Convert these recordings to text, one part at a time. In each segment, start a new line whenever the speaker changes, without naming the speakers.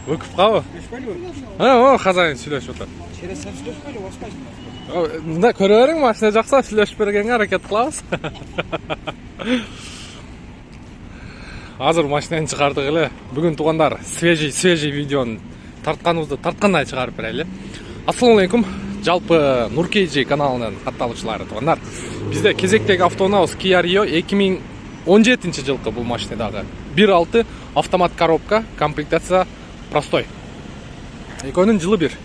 Өкіп қабы? О, хозяин сөйлесіп отыр.
Через сен сөйлеспейді, осылай.
Мында көре берің, машина жақса сөйлесіп бергенге әрекет қыламыз. Азыр машинаны шығардық еле. Бүгін туғандар свежий видеоны тартқандай шығарып берелі. Ассалаумалейкум. Жалпы Нуркейджи каналының қатталушылары туғандар. Бізде кезектегі автонауз Kia Rio 2017 жылғы бұл машинадағы 1.6 автомат коробка, комплектация простой. Екеуінің жылы бір.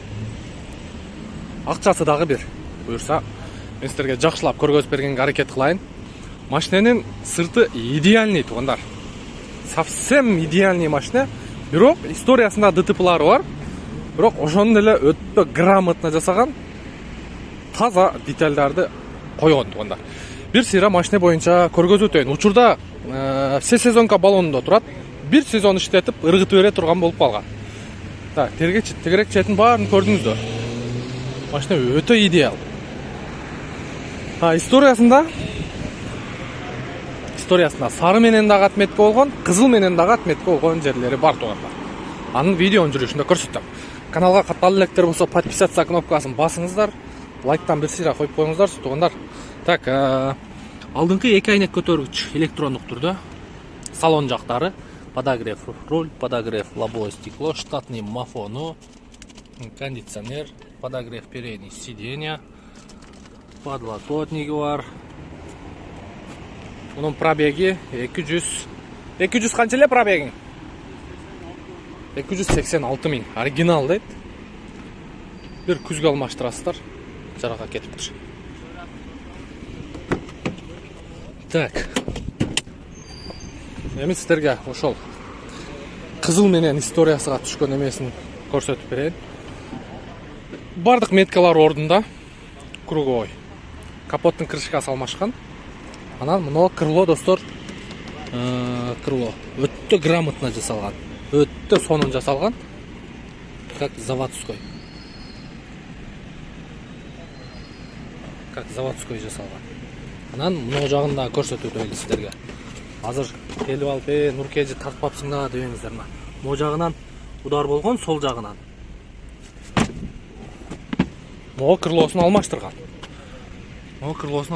Ақшасы дағы бір. Бұйырса, мен сіздерге жақшылап көргөзіп бергенге әрекет қылайын. Машинаның сырты идеальный туғандар. Совсем идеальный машина. Бирок историясында ДТПлары бар. Бирок ошону деле өтө грамотно жасаган, таза детальдарды койгон тугандар. Бир сыйра машина боюнча көргөзүп өтөйүн. Учурда все сезонка баллонунда турат. Бир сезон иштетип, ыргытып бере турган болуп калган. Так, тегерек четін барын көрдүңүздөр. Машина өтө идеал. Историясында сары менен дагы отметка болгон, кызыл менен дагы отметка болгон жерлери бар тугандар. Анын видеонун жүрүшүндө көрсөттүм. Каналга катталып электер болсо подписаться кнопкасын басыңыздар. Лайктан бир сыйра коюп коюңуздар тугандар. Так, алдыңкы эки айнек көтөргүч электрондук түрдө. Салон жактары, подогрев руль, подогрев лобовое стекло, штатный мафону, кондиционер, подогрев передних сиденья, подлокотники бар. Bunun пробеги 200 канча эле пробегиң? 286 миң. Оригинал дейт. Бир күзгө алмаштырасыздар. Жарака кетиптир. Так. Эми сиздерге ошол кызыл менен историясыга түшкөн эмесин көрсөтүп берейин. Бардык меткалар ордунда. Круговой. Капоттун крышкасы алмашкан. Анан мына крыло достор, крыло өтө грамотно жасалган. Өтө сонун жасалган. Как заводской жасалган. Анан мына жагында көрсөтүп өтөйүн сиздерге. Азыр келип алып, Нуркейджи тартпапсың да дебеңиздер ма? Мына жагынан удар болгон, сол жагынан. Мына крылоосун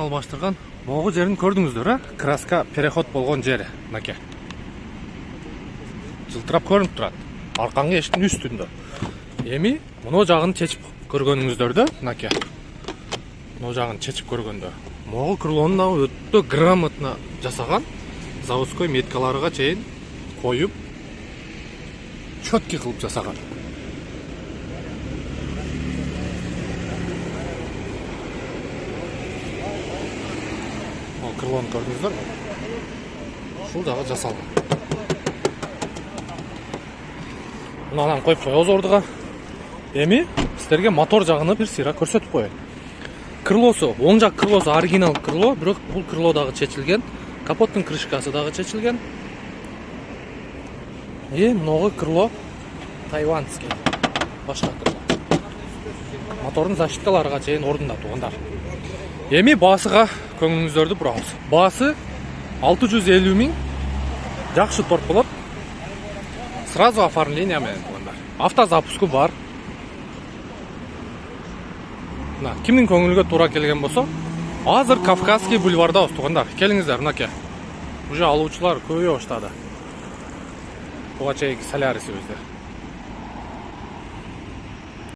алмаштырган. Могу жерин көрдүңүздөр, краска переход болгон жери, мынакей. Жылтырап көрүнүп турат. Аркаңкы эшиктин үстүндө. Эми мына жагын чечип көргөнүңүздөрдө, мынакей. Мына жагын чечип көргөндө, могу крылону да өтө грамотно жасаган. Заводской меткаларга чейин коюп, чөткий кылып жасаган. Крылону көрдүңүздөр. Ушул жагы жасалган. Мынанан коюп коебуз ордуга. Эми сиздерге мотор жагын бир сыйра көрсөтүп коеюн. Крылосу, оң жак крылосу оригинал крыло, бирок бул крыло дагы чечилген. Капоттун крышкасы дагы чечилген. Много крыло тайванский. Башка крыло. Мотордун защиткаларга чейин ордунда тугандар. Эми басыга көңүлүңүздөрдү бурабыз. Басы 650 миң. Жакшы торт болот. Сразу оформление менен тугандар. Автозапуску бар. Мына кимдин көңүлгө туура келген болсо, азыр Кавказский бульварда тугандар. Келиңиздер, мынакей. Уже алуучулар көбөйө баштады. Буга чейинки солярисибизде.